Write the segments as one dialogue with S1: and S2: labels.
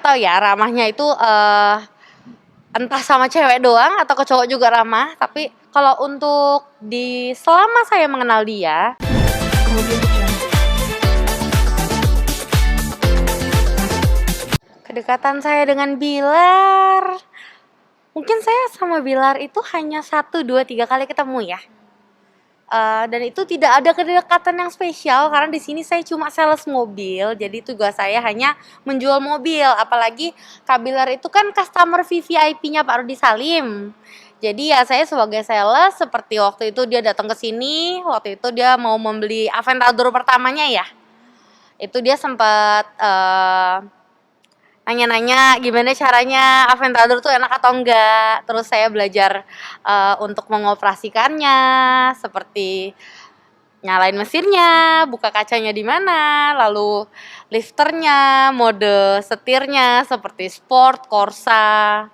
S1: nggak tahu ya ramahnya itu entah sama cewek doang atau ke cowok juga ramah. Tapi kalau untuk selama saya mengenal dia, kedekatan saya dengan Bilar, mungkin saya sama Bilar itu hanya 1, 2, 3 kali ketemu ya. Dan itu tidak ada kedekatan yang spesial karena di sini saya cuma sales mobil, jadi tugas saya hanya menjual mobil. Apalagi Kak Bilar itu kan customer VVIP-nya Pak Rudi Salim. Jadi ya saya sebagai sales, seperti waktu itu dia datang ke sini, waktu itu dia mau membeli Aventador pertamanya ya. Itu dia sempat nanya-nanya gimana caranya Aventador tuh enak atau enggak. Terus saya belajar untuk mengoperasikannya, seperti nyalain mesinnya, buka kacanya di mana, lalu lifternya, mode setirnya seperti sport, Corsa,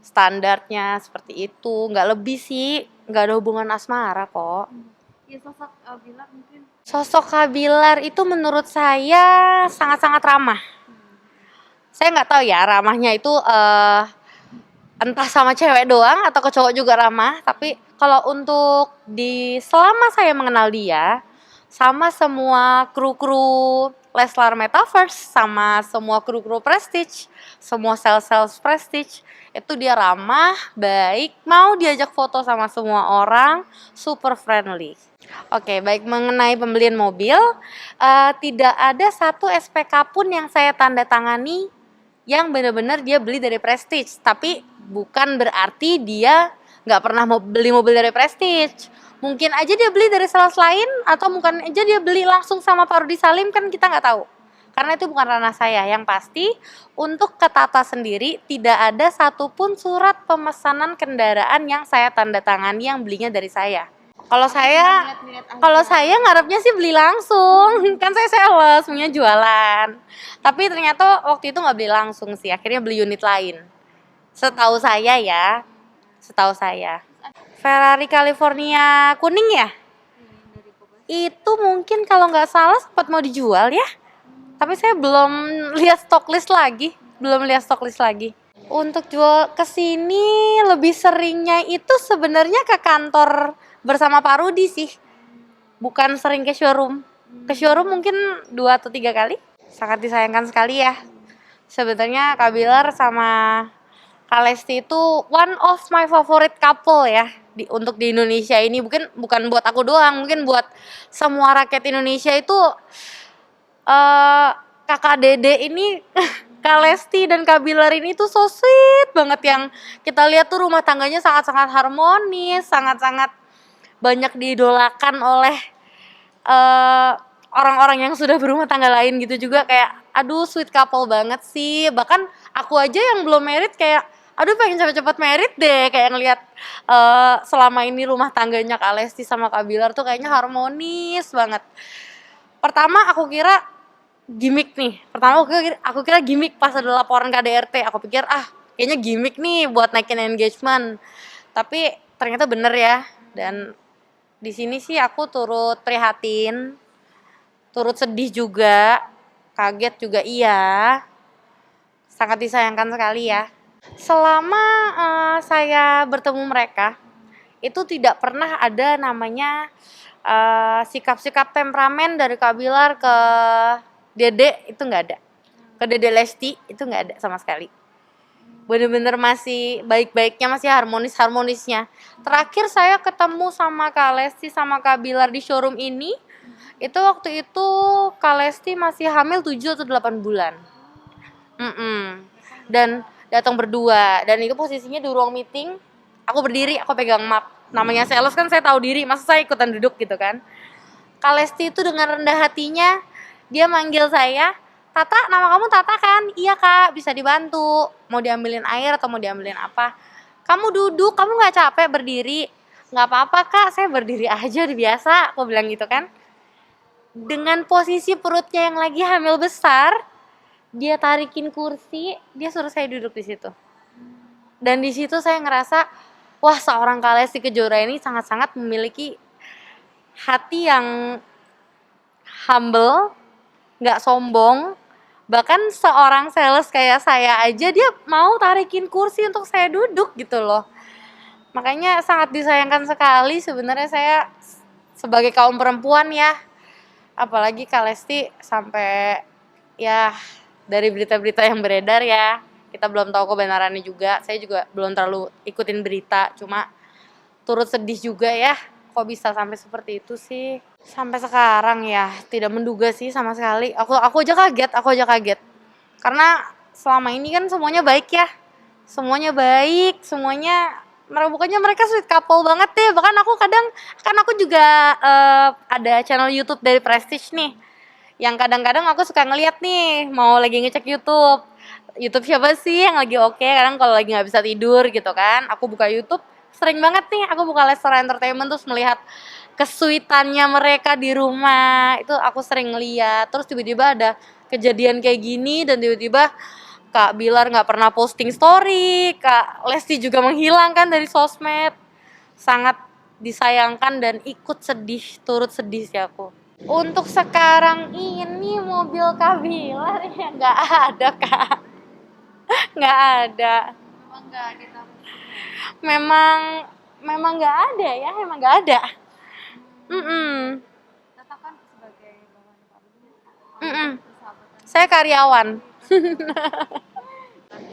S1: standarnya seperti itu. Nggak lebih sih, nggak ada hubungan asmara kok.
S2: Ya, sosok Bilar mungkin.
S1: Sosok Kak Bilar itu menurut saya sangat-sangat ramah. Saya nggak tahu ya ramahnya itu entah sama cewek doang atau ke cowok juga ramah. Tapi kalau untuk selama saya mengenal dia, sama semua kru-kru Leslar Metaverse, sama semua kru-kru Prestige, semua sales Prestige, itu dia ramah, baik, mau diajak foto sama semua orang, super friendly. Oke, baik, mengenai pembelian mobil, tidak ada satu SPK pun yang saya tanda tangani yang benar-benar dia beli dari Prestige. Tapi bukan berarti dia nggak pernah mau beli mobil dari Prestige. Mungkin aja dia beli dari sales lain, atau mungkin aja dia beli langsung sama Pak Rudi Salim, kan kita nggak tahu. Karena itu bukan ranah saya. Yang pasti untuk ke Tata sendiri tidak ada satupun surat pemesanan kendaraan yang saya tanda tangani yang belinya dari saya. Kalau saya ngarepnya sih beli langsung, kan saya sales, punya jualan. Tapi ternyata waktu itu nggak beli langsung sih, akhirnya beli unit lain. Setahu saya ya, setahu saya. Ferrari California kuning ya? Itu mungkin kalau nggak salah sempat mau dijual ya. Tapi saya belum lihat stock list lagi, Untuk jual ke sini lebih seringnya itu sebenarnya ke kantor bersama Pak Rudi sih. Bukan sering ke showroom. Ke showroom mungkin 2 atau 3 kali. Sangat disayangkan sekali ya. Sebenarnya Kak Bilar sama Kak Lesti itu one of my favorite couple ya untuk di Indonesia ini. Bukan buat aku doang, mungkin buat semua rakyat Indonesia itu. Kakak Dede ini Kak Lesti dan Kak Bilar ini tuh so sweet banget, yang kita lihat tuh rumah tangganya sangat-sangat harmonis, sangat-sangat banyak diidolakan oleh orang-orang yang sudah berumah tangga lain gitu juga. Kayak aduh sweet couple banget sih. Bahkan aku aja yang belum married kayak aduh pengen cepet-cepet married deh, kayak ngelihat selama ini rumah tangganya Kak Lesti sama Kak Bilar tuh kayaknya harmonis banget. Pertama aku kira gimmick nih. Aku kira gimmick pas ada laporan KDRT. Aku pikir kayaknya gimmick nih buat naikin engagement. Tapi ternyata bener ya. Dan di sini sih aku turut prihatin, turut sedih juga, kaget juga iya. Sangat disayangkan sekali ya. Selama saya bertemu mereka, itu tidak pernah ada namanya sikap-sikap temperamen dari Kak Bilar ke Dede, itu nggak ada. Ke Dede Lesti itu nggak ada sama sekali. Bener-bener masih baik-baiknya, masih harmonis-harmonisnya. Terakhir saya ketemu sama Kak Lesti sama Kak Bilar di showroom ini, itu waktu itu Kak Lesti masih hamil 7 atau 8 bulan. Dan datang berdua, dan itu posisinya di ruang meeting. Aku berdiri, aku pegang map. Namanya sales kan saya tahu diri, masa saya ikutan duduk gitu kan. Kak Lesti itu dengan rendah hatinya dia manggil saya, Tata, nama kamu Tata kan? Iya Kak, bisa dibantu. Mau diambilin air atau mau diambilin apa? Kamu duduk, kamu gak capek berdiri? Gak apa-apa Kak, saya berdiri aja, biasa. Aku bilang gitu kan. Dengan posisi perutnya yang lagi hamil besar, dia tarikin kursi, dia suruh saya duduk di situ. Dan di situ saya ngerasa, wah seorang Kak Lesti Kejora ini sangat-sangat memiliki hati yang humble, nggak sombong, Bahkan seorang sales kayak saya aja dia mau tarikin kursi untuk saya duduk gitu loh. Makanya sangat disayangkan sekali sebenarnya saya sebagai kaum perempuan ya. Apalagi Kak Lesti sampai ya dari berita-berita yang beredar ya. Kita belum tahu kebenarannya juga. Saya juga belum terlalu ikutin berita, cuma turut sedih juga ya. Kok bisa sampai seperti itu sih? Sampai sekarang ya tidak menduga sih sama sekali. Aku aja kaget. Karena selama ini kan semuanya baik ya. Semuanya baik, semuanya bukannya mereka sweet couple banget deh. Bahkan aku kadang kan aku juga ada channel YouTube dari Prestige nih. Yang kadang-kadang aku suka ngeliat nih, mau lagi ngecek YouTube siapa sih yang lagi oke. Kadang kalau lagi nggak bisa tidur gitu kan, aku buka YouTube, sering banget nih aku buka Lester Entertainment terus melihat kesuitannya mereka di rumah. Itu aku sering ngeliat. Terus tiba-tiba ada kejadian kayak gini dan tiba-tiba Kak Bilar nggak pernah posting story, Kak Lesti juga menghilang kan dari sosmed. Sangat disayangkan dan ikut sedih, turut sedih sih aku. Untuk sekarang ini mobil Kak Bilar ya nggak ada Kak, nggak ada.
S2: Memang nggak kita
S1: Memang memang nggak ada ya, emang nggak ada.
S2: Tata kan sebagai bawahan kamu
S1: Mm-mm.
S2: persahabatan
S1: Saya karyawan.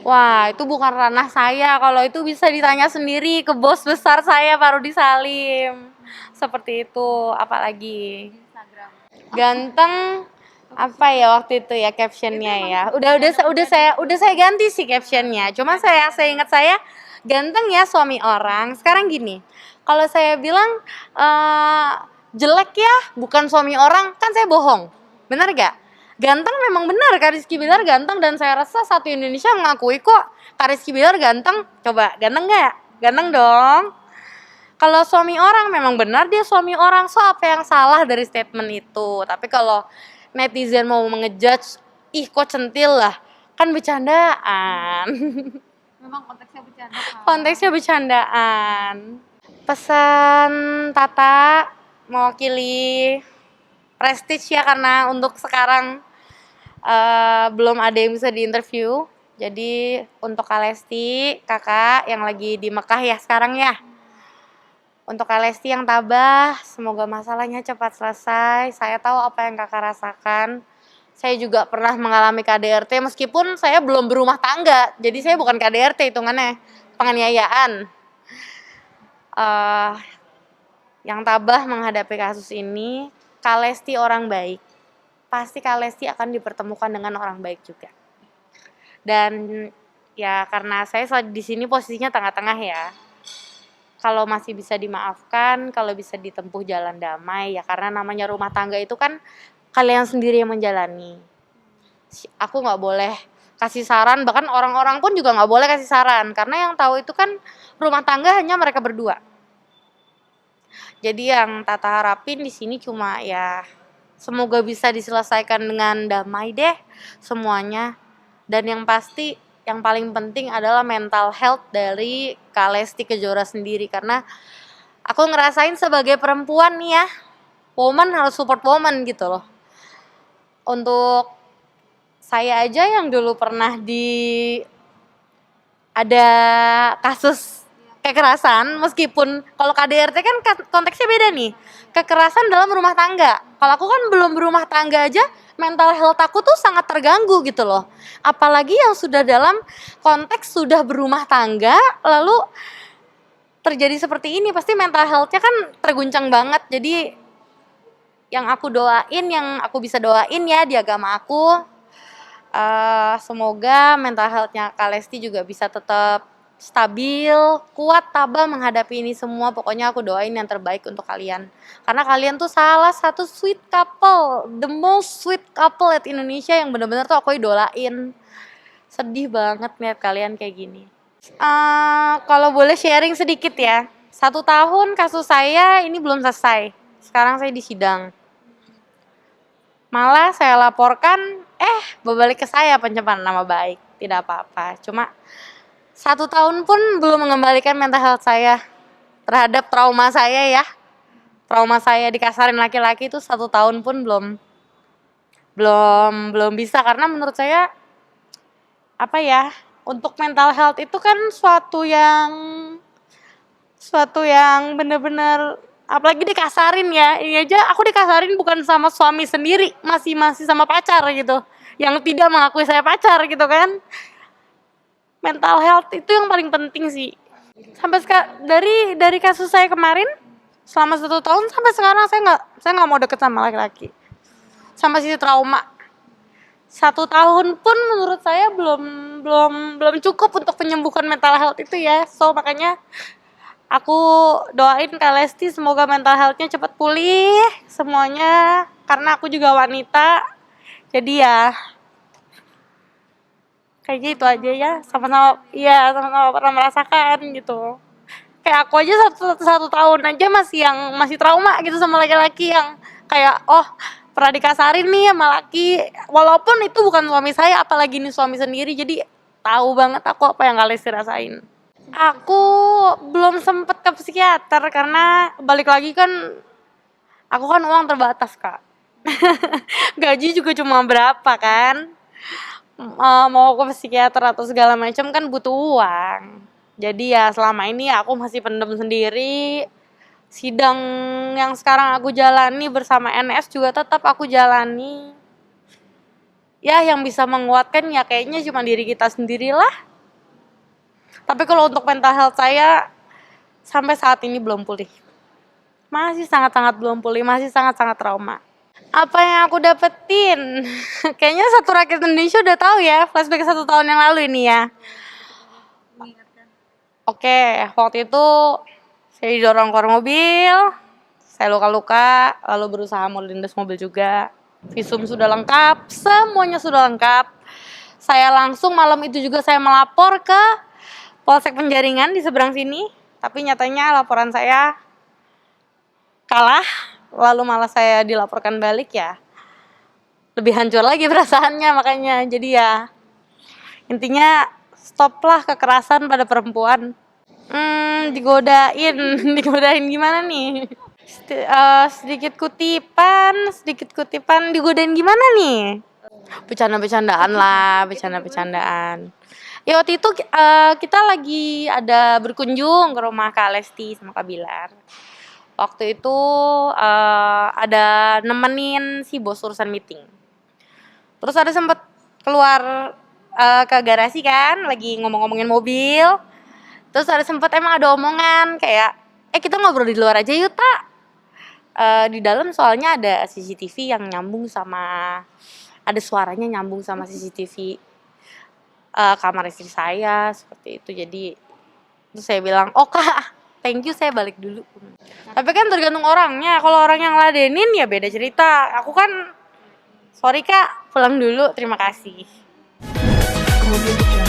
S1: Wah, itu bukan ranah saya. Kalau itu bisa ditanya sendiri ke bos besar saya, Parudi Salim. Seperti itu, apalagi
S2: di Instagram.
S1: ganteng apa ya waktu itu ya captionnya ya. Udah saya ganti sih captionnya. Cuma saya ingat saya ganteng ya suami orang. Sekarang gini, kalau saya bilang jelek ya bukan suami orang, kan saya bohong. Benar gak? Ganteng memang benar, Kak Rizky Bilar ganteng dan saya rasa satu Indonesia mengakui kok Kak Rizky Bilar ganteng. Coba, ganteng gak? Ganteng dong. Kalau suami orang memang benar dia suami orang, so apa yang salah dari statement itu? Tapi kalau netizen mau mengejudge, ih kok centil lah, kan bercandaan.
S2: Memang konteksnya bercanda kan.
S1: Konteksnya bercandaan. Pesan Tata mewakili Prestige ya karena untuk sekarang belum ada yang bisa diinterview. Jadi untuk Kak Lesti, kakak yang lagi di Mekah ya sekarang ya. Untuk Kak Lesti yang tabah, semoga masalahnya cepat selesai. Saya tahu apa yang kakak rasakan. Saya juga pernah mengalami KDRT meskipun saya belum berumah tangga. Jadi saya bukan KDRT hitungannya, penganiayaan. Yang tabah menghadapi kasus ini, Kak Lesti orang baik. Pasti Kak Lesti akan dipertemukan dengan orang baik juga. Dan ya karena saya di sini posisinya tengah-tengah ya. Kalau masih bisa dimaafkan, kalau bisa ditempuh jalan damai ya karena namanya rumah tangga itu kan kalian sendiri yang menjalani. Aku nggak boleh kasih saran, bahkan orang-orang pun juga nggak boleh kasih saran karena yang tahu itu kan rumah tangga hanya mereka berdua. Jadi yang Tata harapin di sini cuma ya semoga bisa diselesaikan dengan damai deh semuanya. Dan yang pasti yang paling penting adalah mental health dari Kak Lesti Kejora sendiri. Karena aku ngerasain sebagai perempuan nih ya, woman harus support woman gitu loh. Untuk saya aja yang dulu pernah ada kasus kekerasan, meskipun kalau KDRT kan konteksnya beda nih. Kekerasan dalam rumah tangga. Kalau aku kan belum berumah tangga aja, mental health aku tuh sangat terganggu gitu loh. Apalagi yang sudah dalam konteks sudah berumah tangga, lalu terjadi seperti ini, pasti mental health-nya kan terguncang banget. Jadi yang aku doain, yang aku bisa doain ya di agama aku, semoga mental health-nya Kak Lesti juga bisa tetap stabil, kuat, tabah menghadapi ini semua. Pokoknya aku doain yang terbaik untuk kalian. Karena kalian tuh salah satu sweet couple, the most sweet couple at Indonesia yang benar-benar tuh aku idolain. Sedih banget lihat kalian kayak gini. Kalau boleh sharing sedikit ya. 1 tahun kasus saya ini belum selesai. Sekarang saya di sidang. Malah saya laporkan, berbalik ke saya pencemaran nama baik. Tidak apa-apa. Cuma 1 tahun pun belum mengembalikan mental health saya terhadap trauma saya ya. Trauma saya dikasarin laki-laki itu 1 tahun pun belum belum bisa, karena menurut saya apa ya, untuk mental health itu kan suatu yang bener-bener, apalagi dikasarin ya, ini aja aku dikasarin bukan sama suami sendiri, masih sama pacar gitu, yang tidak mengakui saya pacar gitu kan. Mental health itu yang paling penting sih. Sampai dari kasus saya kemarin, selama 1 tahun sampai sekarang saya nggak mau deket sama laki-laki, sama sisi trauma. 1 tahun pun menurut saya belum cukup untuk menyembuhkan mental health itu ya. So makanya aku doain Kak Lesti semoga mental health-nya cepat pulih semuanya, karena aku juga wanita. Jadi ya kayaknya itu aja ya, sama-sama pernah merasakan gitu. Kayak aku aja satu tahun aja masih trauma gitu sama laki-laki, yang kayak pernah dikasarin nih sama laki, walaupun itu bukan suami saya, apalagi ini suami sendiri. Jadi tahu banget aku apa yang kalian rasain. Aku belum sempet ke psikiater karena balik lagi kan, aku kan uang terbatas Kak. Gaji juga cuma berapa kan, mau ke psikiater atau segala macam kan butuh uang. Jadi ya selama ini aku masih pendem sendiri. Sidang yang sekarang aku jalani bersama NS juga tetap aku jalani. Ya yang bisa menguatkan ya kayaknya cuma diri kita sendirilah. Tapi kalau untuk mental health saya sampai saat ini belum pulih. Masih sangat-sangat belum pulih, masih sangat-sangat trauma. Apa yang aku dapetin? Kayaknya satu rakyat Indonesia udah tahu ya, flashback 1 tahun yang lalu ini ya.
S2: Mengingatkan.
S1: Oke, waktu itu saya didorong keluar mobil, saya luka-luka, lalu berusaha mau lindas mobil juga. Visum sudah lengkap, semuanya sudah lengkap. Saya langsung malam itu juga saya melapor ke Polsek Penjaringan di seberang sini, tapi nyatanya laporan saya kalah, lalu malah saya dilaporkan balik ya. Lebih hancur lagi perasaannya, makanya jadi ya intinya stoplah kekerasan pada perempuan. Digodain gimana nih? Sedikit kutipan digodain gimana nih? Bercanda-bercandaan lah, bercanda-bercandaan. Ya waktu itu kita lagi ada berkunjung ke rumah Kak Lesti sama Kak Bilar. Waktu itu ada nemenin si bos urusan meeting. Terus ada sempet keluar ke garasi kan, lagi ngomong-ngomongin mobil. Terus ada sempet emang ada omongan kayak, kita ngobrol di luar aja yuk tak. Di dalam soalnya ada CCTV yang nyambung sama, ada suaranya nyambung sama CCTV kamar istri saya seperti itu. Jadi terus saya bilang, Kak, thank you, saya balik dulu. Tapi kan tergantung orangnya. Kalau orang yang ladenin ya beda cerita. Aku kan sorry Kak, pulang dulu, terima kasih.
S3: Kemudian